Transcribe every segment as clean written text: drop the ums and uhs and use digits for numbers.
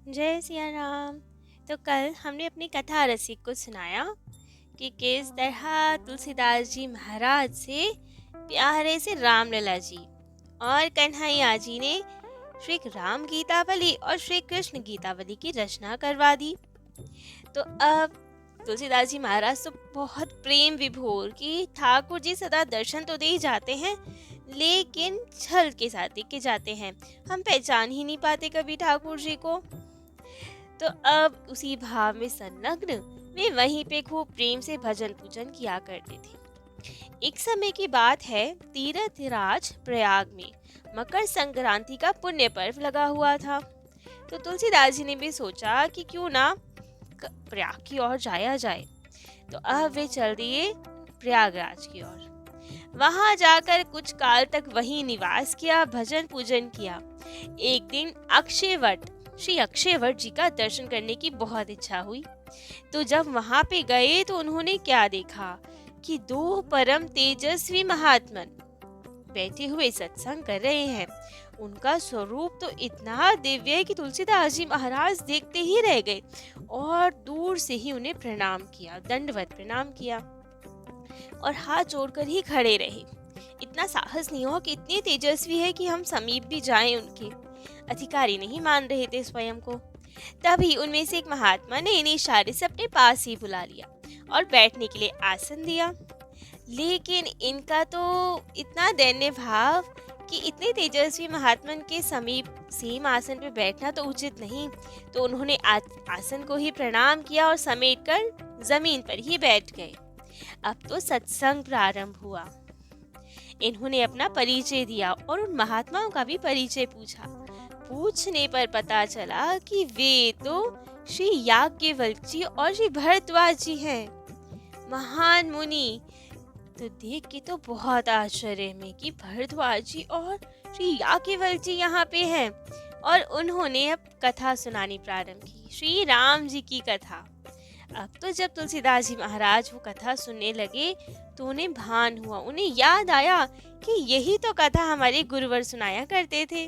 जय सिया राम। तो कल हमने अपनी कथा रसिक को सुनाया कि किस तरह तुलसीदास जी महाराज से प्यारे से रामलला जी और कन्हैया जी ने श्री राम गीतावली और श्री कृष्ण गीतावली की रचना करवा दी। तो अब तुलसीदास जी महाराज तो बहुत प्रेम विभोर कि ठाकुर जी सदा दर्शन तो दे ही जाते हैं, लेकिन छल के साथ दे के जाते हैं। हम पहचान ही नहीं पाते कभी ठाकुर जी को। तो अब उसी भाव में संलग्न वे वहीं पे खूब प्रेम से भजन पूजन किया करते थे। एक समय की बात है, तीर्थराज प्रयाग में मकर संक्रांति का पुण्य पर्व लगा हुआ था। तो तुलसीदास जी ने भी सोचा कि क्यों ना प्रयाग की ओर जाया जाए। तो अब वे चल दिए प्रयागराज की ओर। वहां जाकर कुछ काल तक वहीं निवास किया, भजन पूजन किया। एक दिन अक्षयवट श्री अक्षयवट जी का दर्शन करने की बहुत इच्छा हुई। तो जब वहां पे गए तो उन्होंने क्या देखा कि दो परम तेजस्वी महात्मन बैठे हुए सत्संग कर रहे हैं। उनका स्वरूप तो इतना दिव्य है कि तुलसीदास जी महाराज देखते ही रह गए और दूर से ही उन्हें प्रणाम किया, दंडवत प्रणाम किया और हाथ जोड़कर ही खड़े रहे। इतना साहस नहीं हुआ कि इतने तेजस्वी है कि हम समीप भी जाएं। उनके अधिकारी नहीं मान रहे थे स्वयं को। तभी उनमें से एक महात्मा ने इन्हें इशारे से अपने पास ही बुला लिया और बैठने के लिए आसन दिया। लेकिन इनका तो इतना दैन्य भाव कि इतने तेजस्वी महात्मन के समीप सेम आसन पर बैठना तो उचित नहीं। तो उन्होंने आसन को ही प्रणाम किया और समेटकर जमीन पर ही बैठ गए। अब तो सत्संग प्रारंभ हुआ। इन्होंने अपना परिचय दिया और उन महात्माओं का भी परिचय पूछा। पूछने पर पता चला कि वे तो श्री याज्ञवल्क्य जी और श्री भरद्वाज जी हैं, महान मुनि। तो देख के तो बहुत आश्चर्य में कि भरद्वाज जी और श्री याज्ञवल्क्य जी यहाँ पे हैं। और उन्होंने अब कथा सुनानी प्रारंभ की, श्री राम जी की कथा। अब तो जब तुलसीदास जी महाराज वो कथा सुनने लगे तो उन्हें भान हुआ, उन्हें याद आया कि यही तो कथा हमारे गुरुवर सुनाया करते थे।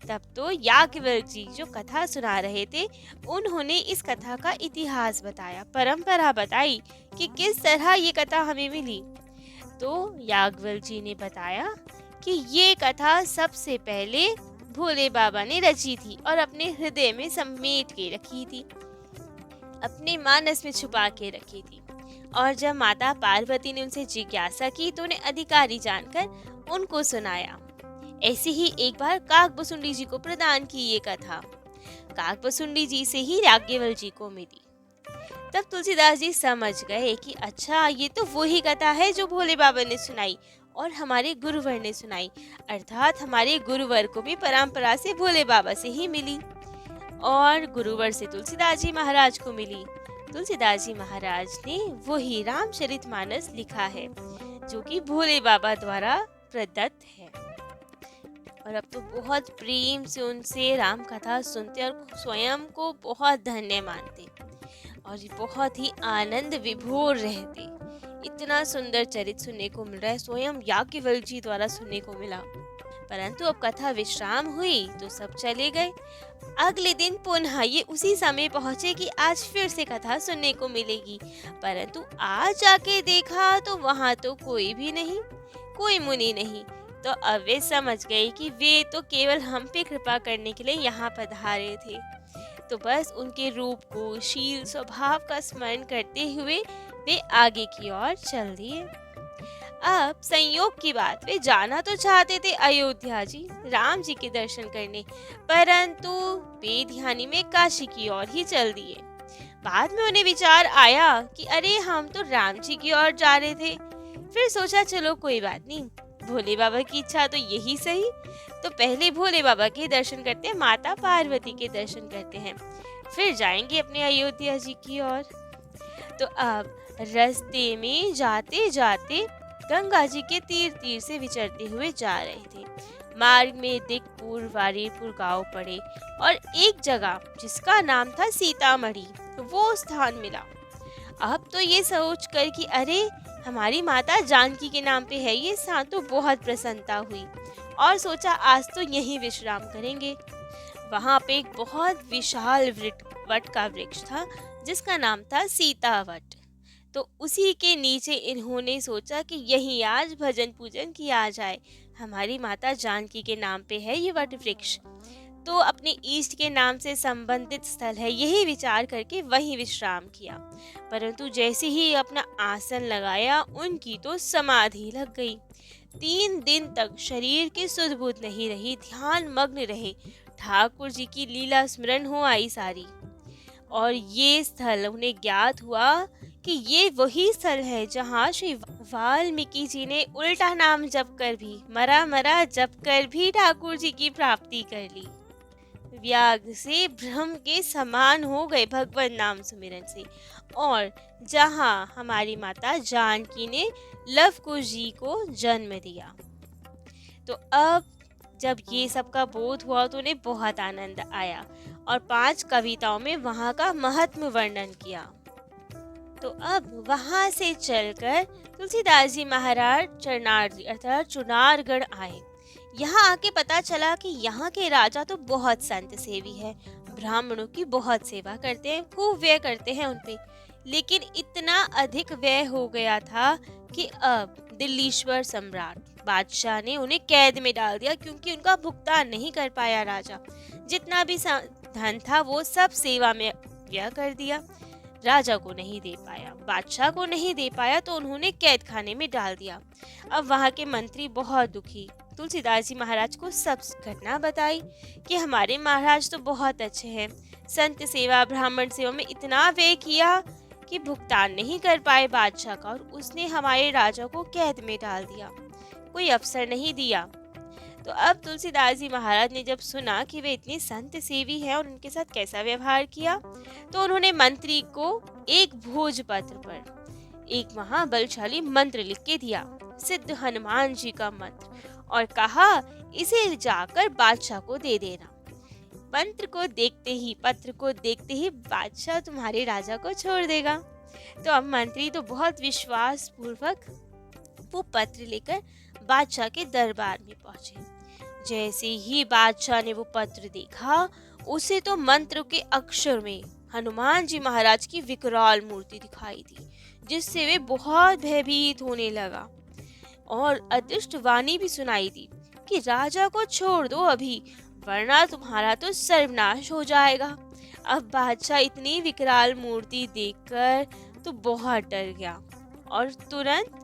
तब तो याज्ञवल्क्य जी जो कथा सुना रहे थे उन्होंने इस कथा का इतिहास बताया, परंपरा बताई कि किस तरह ये कथा हमें मिली। तो याज्ञवल्क्य जी ने बताया कि ये कथा सबसे पहले भोले बाबा ने रची थी और अपने हृदय में समेट के रखी थी, अपने मानस में छुपा के रखी थी। और जब माता पार्वती ने उनसे जिज्ञासा की तो उन्हें अधिकारी जानकर उनको सुनाया। ऐसे ही एक बार काकभुसुंडी जी को प्रदान की ये कथा, काकभुसुंडी जी से ही याज्ञवल्क्य जी को मिली। तब तुलसीदास जी समझ गए कि अच्छा ये तो वही कथा है जो भोले बाबा ने सुनाई और हमारे गुरुवर ने सुनाई, अर्थात हमारे गुरुवर को भी परंपरा से भोले बाबा से ही मिली और गुरुवर से तुलसीदास जी महाराज को मिली। तुलसीदास जी महाराज ने वही रामचरितमानस लिखा है जो कि भोले बाबा द्वारा प्रदत्त है। और अब तो बहुत प्रेम से उनसे राम कथा सुनते और स्वयं को बहुत धन्य मानते और बहुत ही आनंद विभोर रहते। इतना सुंदर चरित्र सुनने को मिल रहा है, स्वयं याज्ञवल्क्य जी द्वारा सुनने को मिला। परंतु अब कथा विश्राम हुई तो सब चले गए। अगले दिन पुनः ये उसी समय पहुंचे कि आज फिर से कथा सुनने को मिलेगी। परंतु आज आके देखा तो वहां तो कोई भी नहीं, कोई मुनि नहीं। तो अब वे समझ गए कि वे तो केवल हम पे कृपा करने के लिए यहाँ पधारे थे। तो बस उनके रूप को, शील, स्वभाव का स्मरण करते हुए वे आगे की ओर चल दिए। अब संयोग की बात, वे जाना तो चाहते थे अयोध्या जी राम जी के दर्शन करने, परंतु बेध्यानी में काशी की ओर ही चल दिए। बाद में उन्हें विचार आया कि अरे हम तो राम जी की ओर जा रहे थे। फिर सोचा चलो कोई बात नहीं, भोले बाबा की इच्छा तो यही सही, तो पहले भोले बाबा के दर्शन करते हैं, माता पार्वती के दर्शन करते हैं, फिर जाएंगे अपने अयोध्या जी की ओर। तो अब रास्ते में जाते जाते गंगा जी के तीर तीर से विचरते हुए जा रहे थे। मार्ग में दिकपुर, वारीपुर गांव पड़े और एक जगह जिसका नाम था सीतामढ़ी, वो स्थान मिला। अब तो ये सोच कर कि अरे हमारी माता जानकी के नाम पे है ये स्थान, तो बहुत प्रसन्नता हुई और सोचा आज तो यहीं विश्राम करेंगे। वहां पे एक बहुत विशाल वट का वृक्ष था जिसका नाम था सीतावट। तो उसी के नीचे इन्होंने सोचा कि यहीं आज भजन पूजन किया जाए। हमारी माता जानकी के नाम पे है ये वट वृक्ष, तो अपने ईष्ट के नाम से संबंधित स्थल है, यही विचार करके वहीं विश्राम किया। परंतु जैसे ही अपना आसन लगाया उनकी तो समाधि लग गई। 3 दिन तक शरीर की सुध बुध नहीं रही, ध्यान मग्न रहे, ठाकुर जी की लीला स्मरण हो आई सारी। और ये स्थल उन्हें ज्ञात हुआ कि ये वही स्थल है जहाँ श्री वाल्मीकि जी ने उल्टा नाम जप कर भी, मरा मरा जप कर भी ठाकुर जी की प्राप्ति कर ली। व्याग से ब्रह्म के समान हो गए भगवान नाम सुमिरन से। और जहाँ हमारी माता जानकी ने लव कुश जी को जन्म दिया। तो अब जब ये सब का बोध हुआ तो उन्हें बहुत आनंद आया और 5 कविताओं में वहाँ का महत्व वर्णन किया। तो अब वहाँ से चलकर तुलसीदास जी महाराज चरनार अर्थात चुनारगढ़ आए। यहाँ आके पता चला कि यहाँ के राजा तो बहुत संत सेवी है, ब्राह्मणों की बहुत सेवा करते हैं, खूब व्यय करते हैं उनपे। लेकिन इतना अधिक व्यय हो गया था कि अब दिल्लीश्वर सम्राट बादशाह ने उन्हें कैद में डाल दिया, क्योंकि उनका भुगतान नहीं कर पाया राजा। जितना भी धन था वो सब सेवा में व्यय कर दिया, राजा को नहीं दे पाया, बादशाह को नहीं दे पाया, तो उन्होंने कैद खाने में डाल दिया। अब वहाँ के मंत्री बहुत दुखी, तुलसीदास जी महाराज को सब घटना बताई कि हमारे महाराज तो बहुत अच्छे हैं, संत सेवा ब्राह्मण सेवा में इतना व्यय किया कि भुगतान नहीं कर पाए बादशाह का, और उसने हमारे राजा को कैद में डाल दिया, कोई अवसर नहीं दिया। तो अब तुलसीदास जी महाराज ने जब सुना कि वे इतने संत सेवी हैं और उनके साथ कैसा व्यवहार किया, तो उन्होंने मंत्री को एक भोजपत्र पर एक महाबलशाली मंत्र लिख के दिया, सिद्ध हनुमान जी का मंत्र, और कहा इसे जाकर बादशाह को दे देना। मंत्र को देखते ही, पत्र को देखते ही बादशाह तुम्हारे राजा को छोड़ देगा। तो अब मंत्री तो बहुत विश्वास पूर्वक वो पत्र लेकर बादशाह के दरबार में पहुंचे। जैसे ही बादशाह ने वो पत्र देखा, उसे तो मंत्र के अक्षर में हनुमान जी महाराज की विकराल मूर्ति दिखाई दी, जिससे वे बहुत भयभीत होने लगा। और अदृष्ट वाणी भी सुनाई दी कि राजा को छोड़ दो अभी, वरना तुम्हारा तो सर्वनाश हो जाएगा। अब बादशाह इतनी विकराल मूर्ति देखकर तो बहुत डर गया और तुरंत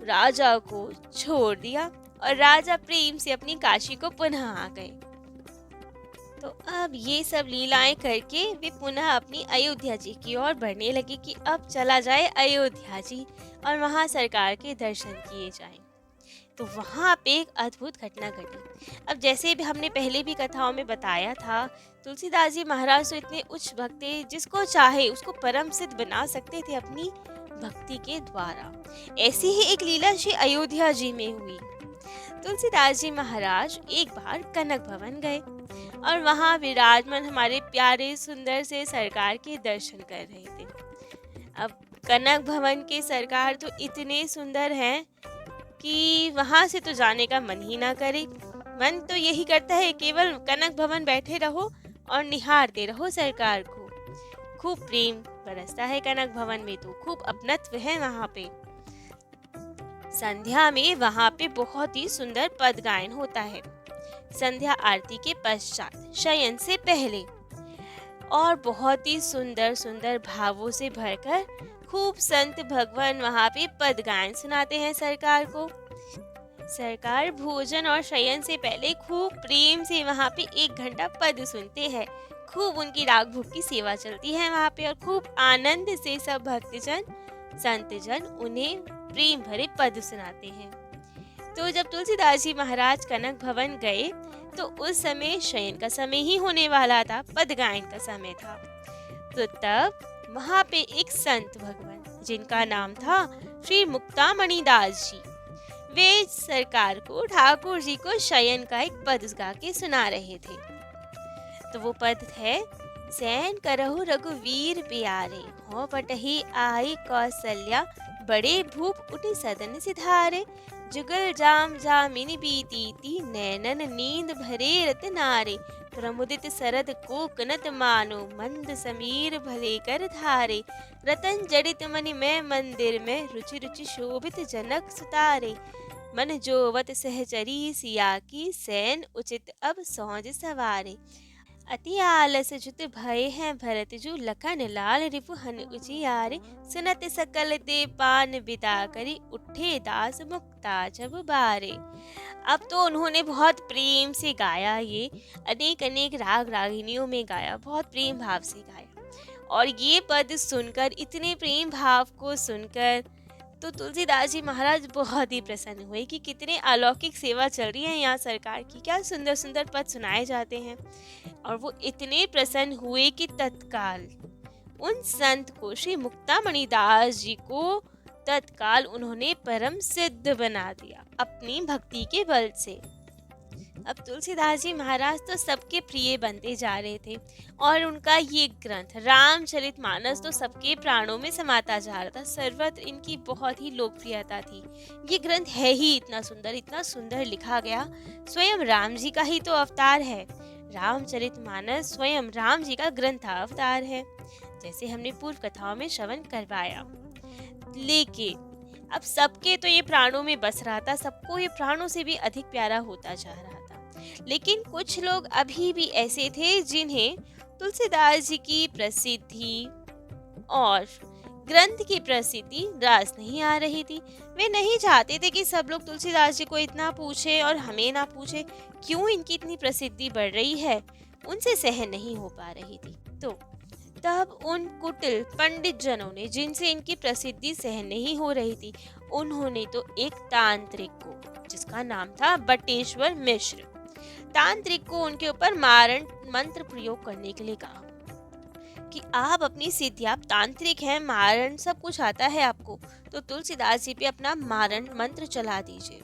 राजा को छोड़ दिया, और राजा प्रेम से अपनी काशी को पुनः आ गए। तो अब ये सब लीलाएं करके वे पुनः अपनी अयोध्या जी की ओर बढ़ने लगे कि अब चला जाए अयोध्या जी और वहाँ सरकार के दर्शन किए जाएं। तो वहाँ पे एक अद्भुत घटना घटी। अब जैसे भी हमने पहले भी कथाओं में बताया था, तुलसीदास जी महाराज तो इतने उच्च भक्त थे, जिसको चाहे उसको परम सिद्ध बना सकते थे अपनी भक्ति के द्वारा। ऐसी ही एक लीला श्री अयोध्या जी में हुई। तुलसीदास जी महाराज एक बार कनक भवन गए और वहाँ विराजमान हमारे प्यारे सुंदर से सरकार के दर्शन कर रहे थे। अब कनक भवन के सरकार तो इतने सुंदर हैं कि वहाँ से तो जाने का मन ही ना करे। मन तो यही करता है केवल कनक भवन बैठे रहो और निहारते रहो सरकार को। खूब प्रेम बरसता है कनक भवन में, तो खूब अपनत्व है वहाँ पे। संध्या में वहाँ पे बहुत ही सुंदर पद गायन होता है, संध्या आरती के पश्चात, शयन से पहले, और बहुत ही सुंदर सुंदर भावों से भरकर खूब संत भगवान वहाँ पे पद गायन सुनाते हैं सरकार को। सरकार भोजन और शयन से पहले खूब प्रेम से वहाँ पे 1 घंटा पद सुनते हैं। खूब उनकी राग भोग की सेवा चलती है वहाँ पे, और खूब आनंद से सब भक्तजन संतजन उन्हें प्रेम भरे पद सुनाते हैं। तो जब तुलसीदास जी महाराज कनक भवन गए तो उस समय शयन का समय ही होने वाला था, पद गायन का समय था। तो तब वहाँ पे एक संत भगवान जिनका नाम था श्री मुक्तामणि दास जी, वे सरकार को ठाकुर जी को शयन का एक पद गा के सुना रहे थे। तो वो पद है, सैन करहु रघुवीर प्यारे, हो पटही आई कौशल्या, बड़े भूप उठे सदन सिधारे, जुगल जाम जामिनी बीती, नैनन नींद भरे रतनारे, प्रमुदित सरद कोकनत मानो, मंद समीर भले कर धारे, रतन जड़ित मणि में मंदिर में, रुचि रुचि शोभित जनक सुतारे। मन जोवत सहचरी सिया की, सैन उचित अब सौज सवारे। अति आलस जुत भय हैं भरत जू, लखन लाल रिपु हन उजियारे। सुनत सकल ते पान बिदा करी, उठे दास मुक्ता जब बारे। अब तो उन्होंने बहुत प्रेम से गाया, ये अनेक अनेक राग रागिनियों में गाया, बहुत प्रेम भाव से गाया। और ये पद सुनकर, इतने प्रेम भाव को सुनकर, तो तुलसीदास जी महाराज बहुत ही प्रसन्न हुए कि कितने अलौकिक सेवा चल रही है यहाँ सरकार की, क्या सुंदर सुंदर पद सुनाए जाते हैं। और वो इतने प्रसन्न हुए कि तत्काल उन संत को, श्री मुक्तामणि दास जी को तत्काल उन्होंने परम सिद्ध बना दिया अपनी भक्ति के बल से। अब तुलसीदास जी महाराज तो सबके प्रिय बनते जा रहे थे और उनका ये ग्रंथ रामचरितमानस तो सबके प्राणों में समाता जा रहा था, सर्वत्र इनकी बहुत ही लोकप्रियता थी। ये ग्रंथ है ही इतना सुंदर लिखा गया, स्वयं राम जी का ही तो अवतार है। रामचरितमानस स्वयं राम जी का ग्रंथ अवतार है, जैसे हमने पूर्व कथाओं में श्रवण करवाया। लेकिन अब सबके तो ये प्राणों में बस रहा था, सबको ये प्राणों से भी अधिक प्यारा होता जा रहा था। लेकिन कुछ लोग अभी भी ऐसे थे जिन्हें तुलसीदास जी की प्रसिद्धि और ग्रंथ की प्रसिद्धि रास नहीं आ रही थी। वे नहीं चाहते थे कि सब लोग तुलसीदास जी को इतना पूछे और हमें ना पूछे, क्यों इनकी इतनी प्रसिद्धि बढ़ रही है, उनसे सहन नहीं हो पा रही थी। तो तब उन कुटिल पंडित जनों ने, जिनसे इनकी प्रसिद्धि सहन नहीं हो रही थी, उन्होंने तो एक तांत्रिक को, जिसका नाम था बटेश्वर मिश्र, तांत्रिक को उनके ऊपर मारण मंत्र प्रयोग करने के लिए कहा कि आप अपनी सिद्धि, आप तांत्रिक हैं, मारण सब कुछ आता है आपको, तो तुलसीदास जी पे अपना मारण मंत्र चला दीजिए,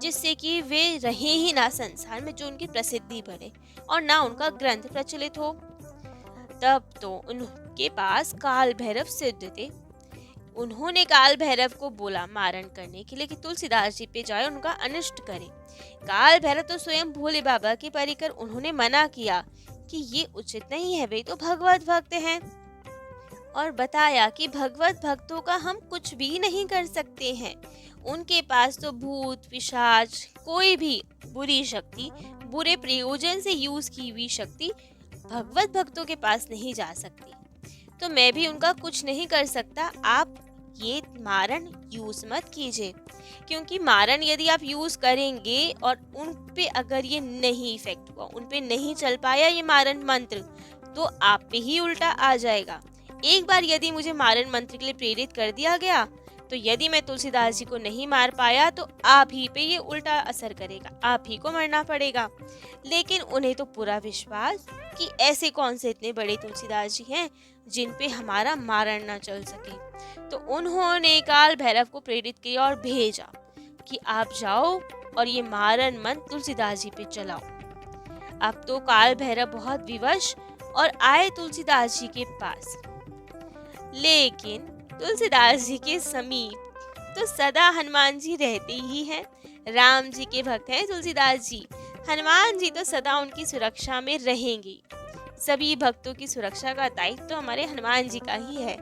जिससे कि वे रहे ही ना संसार में, जो उनकी प्रसिद्धि बढ़े और ना उनका ग्रंथ प्रचलित हो। तब तो उनके पास काल भैरव सिद्ध थे। उन्होंने काल भैरव को बोला मारण करने के लिए कि तुलसीदास जी पे जाए, उनका अनिष्ट करे। काल भैरव तो स्वयं भोले बाबा के परिकर, उन्होंने मना किया कि ये उचित नहीं है, वे तो भगवत भक्त हैं, और बताया कि भगवत भक्तों का हम कुछ भी नहीं कर सकते हैं। उनके पास तो भूत पिशाच, कोई भी बुरी शक्ति, बुरे प्रयोजन से यूज की हुई शक्ति भगवत भक्तों के पास नहीं जा सकती, तो मैं भी उनका कुछ नहीं कर सकता। आप ये मारण यूज मत कीजिए, क्योंकि मारण यदि आप यूज करेंगे और उन पे अगर ये नहीं इफेक्ट हुआ, उन पे नहीं चल पाया ये मारण मंत्र, तो आप पे ही उल्टा आ जाएगा। एक बार यदि मुझे मारण मंत्र के लिए प्रेरित कर दिया गया, तो यदि मैं तुलसीदास जी को नहीं मार पाया, तो आप ही पे ये उल्टा असर करेगा, आप ही को मरना पड़ेगा। लेकिन उन्हें तो पूरा विश्वास कि ऐसे कौन से इतने बड़े तुलसीदास जी हैं जिन पे हमारा मारण ना चल सके। तो उन्होंने काल भैरव को प्रेरित किया और भेजा कि आप जाओ और ये मारण मंत्र तुलसीदास जी पे चलाओ। अब तो काल भैरव बहुत विवश और आए तुलसीदास जी के पास, लेकिन तुलसीदास जी के समीप तो सदा हनुमान जी रहते ही हैं। राम जी के भक्त हैं तुलसीदास जी, हनुमान जी तो सदा उनकी सुरक्षा में रहेंगे। सभी भक्तों की सुरक्षा का दायित्व तो हमारे हनुमान जी का ही है।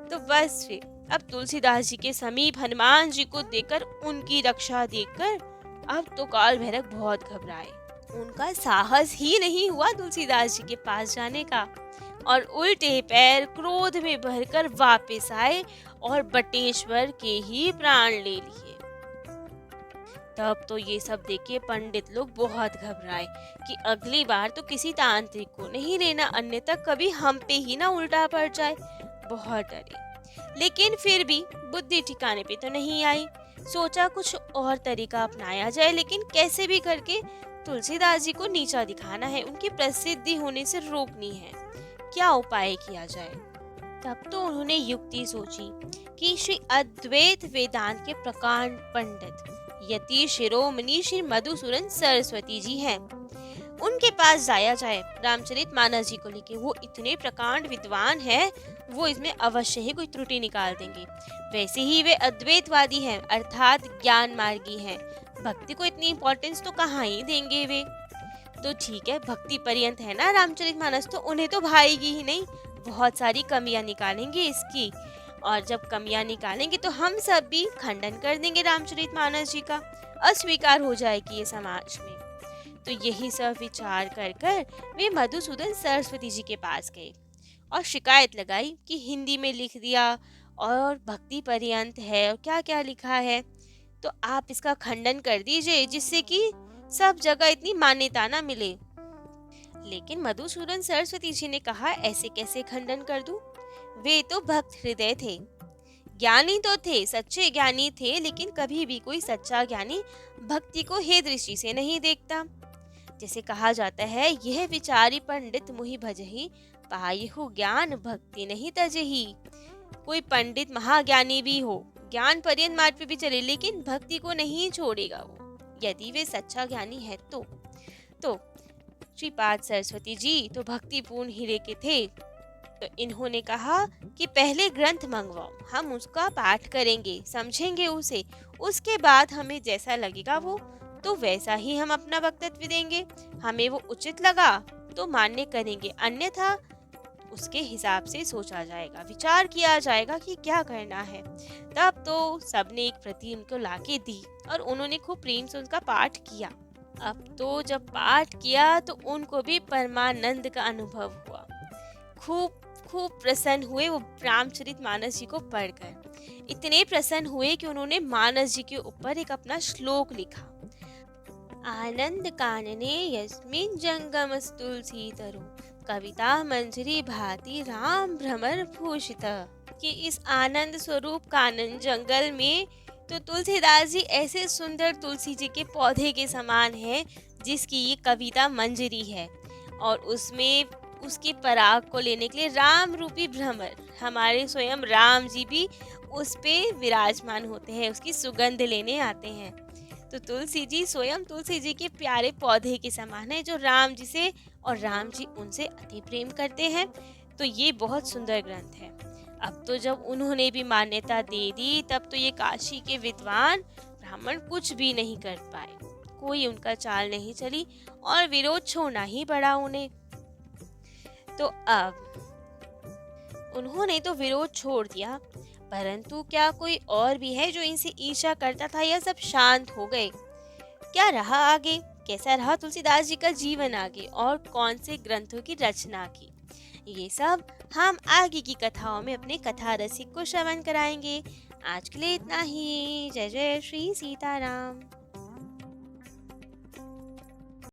तो बस फिर अब तुलसीदास जी के समीप हनुमान जी को देखकर, उनकी रक्षा देखकर, अब तो काल भैरव बहुत घबराए। उनका साहस ही नहीं हुआ तुलसीदास जी के पास जाने का, और उल्टे पैर क्रोध में भरकर वापस आए और बटेश्वर के ही प्राण ले लिए। तब तो ये सब देखे पंडित लोग बहुत घबराए कि अगली बार तो किसी तांत्रिक को नहीं लेना, अन्यथा कभी हम पे ही ना उल्टा पड़ जाए। बहुत डरे, लेकिन फिर भी बुद्धि ठिकाने पे तो नहीं आई। सोचा कुछ और तरीका अपनाया जाए, लेकिन कैसे भी करके तुलसीदास जी को नीचा दिखाना है, उनकी प्रसिद्धि होने से रोकनी है। क्या उपाय किया जाए? तब तो उन्होंने युक्ति सोची कि श्री अद्वैत वेदांत के प्रकांड पंडित यति शिरोमणि श्री मधुसूदन सरस्वती जी हैं, उनके पास जाया जाए रामचरितमानस जी को लेके। वो इतने प्रकांड विद्वान हैं, वो इसमें अवश्य ही कोई त्रुटि निकाल देंगे। वैसे ही वे अद्वैतवादी हैं, अर्थात ज्ञान मार्गी हैं, भक्ति को इतनी इम्पोर्टेंस तो कहाँ ही देंगे वे। तो ठीक है, भक्ति पर्यंत है ना रामचरितमानस, तो उन्हें तो भाएगी ही नहीं, बहुत सारी कमियां निकालेंगे इसकी। और जब कमियां निकालेंगे तो हम सब भी खंडन कर देंगे रामचरितमानस जी का, अस्वीकार हो जाएगी ये समाज में। तो यही सब विचार कर कर वे मधुसूदन सरस्वती जी के पास गए और शिकायत लगाई कि हिंदी में लिख दिया और भक्ति पर्यंत है और क्या क्या लिखा है, तो आप इसका खंडन कर दीजिए जिससे कि सब जगह इतनी मान्यता ना मिले। लेकिन मधुसूदन सरस्वती जी ने कहा, ऐसे कैसे खंडन कर दूं? वे तो भक्त हृदय थे, ज्ञानी तो थे, सच्चे ज्ञानी थे, लेकिन कभी भी कोई सच्चा ज्ञानी भक्ति को हे दृष्टि से नहीं देखता। जैसे कहा जाता है, यह विचारी पंडित मुहि भजहि, पायहु ज्ञान भक्ति नहीं तजहि। कोई पंडित महाज्ञानी भी हो, ज्ञान पर्यंत मार्ग पे भी चले, लेकिन भक्ति को नहीं छोड़ेगा वो, यदि वे सच्चा ज्ञानी है तो श्रीपाद सरस्वती जी तो भक्तिपूर्ण हीरे के थे। तो इन्होंने कहा कि पहले ग्रंथ मंगवाओ, हम उसका पाठ करेंगे, समझेंगे उसे, उसके बाद हमें जैसा लगेगा वो तो वैसा ही हम अपना वक्तव्य देंगे। हमें वो उचित लगा तो मान्य करेंगे, अन्यथा उसके हिसाब से सोचा जाएगा, विचार किया जाएगा कि क्या करना है। तब तो सबने एक प्रति उनको लाके दी और उन्होंने खूब प्रेम से उनका पाठ किया। अब तो जब पाठ किया तो उनको भी परमानंद का अनुभव हुआ, खूब खूब प्रसन्न हुए वो रामचरितमानस जी को पढ़कर। इतने प्रसन्न हुए कि उन्होंने मानस जी के ऊपर एक अपना श्लोक लिखा, आनंद कानने यस्मिन् जंगमस् तुलसीतरु, कविता मंजरी भाति राम भ्रमर भूषित। कि इस आनंद स्वरूप कानन जंगल में तो तुलसीदास जी ऐसे सुंदर तुलसी जी के पौधे के समान है जिसकी ये कविता मंजरी है, और उसमें उसके पराग को लेने के लिए राम रूपी भ्रमर हमारे स्वयं राम जी भी उस पे विराजमान होते हैं, उसकी सुगंध लेने आते हैं। तो तुलसी जी स्वयं तुलसी जी के प्यारे पौधे के समान है जो राम जी से और राम जी उनसे अति प्रेम करते हैं। तो ये बहुत सुंदर ग्रंथ है। अब तो जब उन्होंने भी मान्यता दे दी, तब तो ये काशी के विद्वान ब्राह्मण कुछ भी नहीं कर पाए, कोई उनका चाल नहीं चली और विरोध छोड़ना ही पड़ा उन्हें। तो अब उन्होंने तो विरोध छोड़ दिया, परंतु क्या कोई और भी है जो इनसे ईर्ष्या करता था या सब शांत हो गए? क्या रहा आगे, कैसा रहा तुलसीदास जी का जीवन आगे और कौन से ग्रंथों की रचना की, ये सब हम आगे की कथाओं में अपने कथा रसिक को श्रवण कराएंगे। आज के लिए इतना ही। जय जय श्री सीताराम।